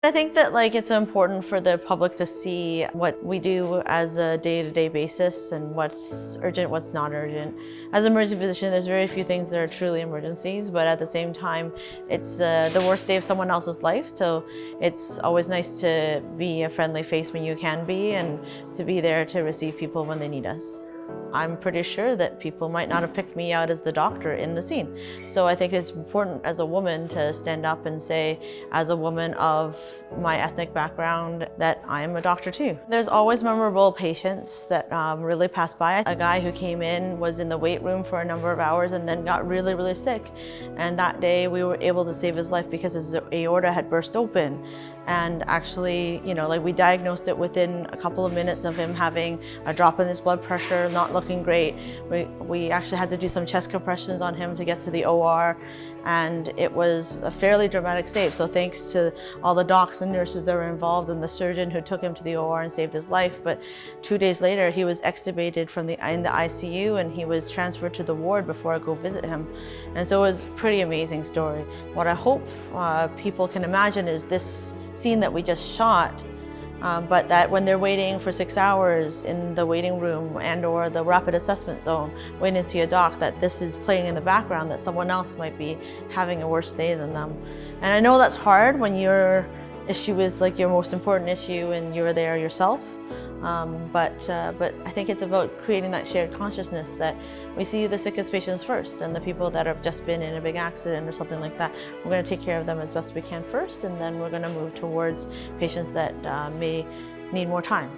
I think that it's important for the public to see what we do as a day-to-day basis and what's urgent, what's not urgent. As an emergency physician, there's very few things that are truly emergencies, but at the same time, it's the worst day of someone else's life. So it's always nice to be a friendly face when you can be and to be there to receive people when they need us. I'm pretty sure that people might not have picked me out as the doctor in the scene. So I think it's important as a woman to stand up and say, as a woman of my ethnic background, that I am a doctor too. There's always memorable patients that really pass by. A guy who came in was in the wait room for a number of hours and then got really, really sick. And that day we were able to save his life because his aorta had burst open. And actually, we diagnosed it within a couple of minutes of him having a drop in his blood pressure, not looking great. We actually had to do some chest compressions on him to get to the OR, and it was a fairly dramatic save. So thanks to all the docs and nurses that were involved and the surgeon who took him to the OR and saved his life. But 2 days later, he was extubated in the ICU and he was transferred to the ward before I go visit him. And so it was a pretty amazing story. What I hope people can imagine is this scene that we just shot, but that when they're waiting for 6 hours in the waiting room and or the rapid assessment zone, waiting to see a doc, that this is playing in the background, that someone else might be having a worse day than them. And I know that's hard when your issue is your most important issue and you're there yourself. But I think it's about creating that shared consciousness that we see the sickest patients first, and the people that have just been in a big accident or something like that, we're going to take care of them as best we can first, and then we're going to move towards patients that may need more time.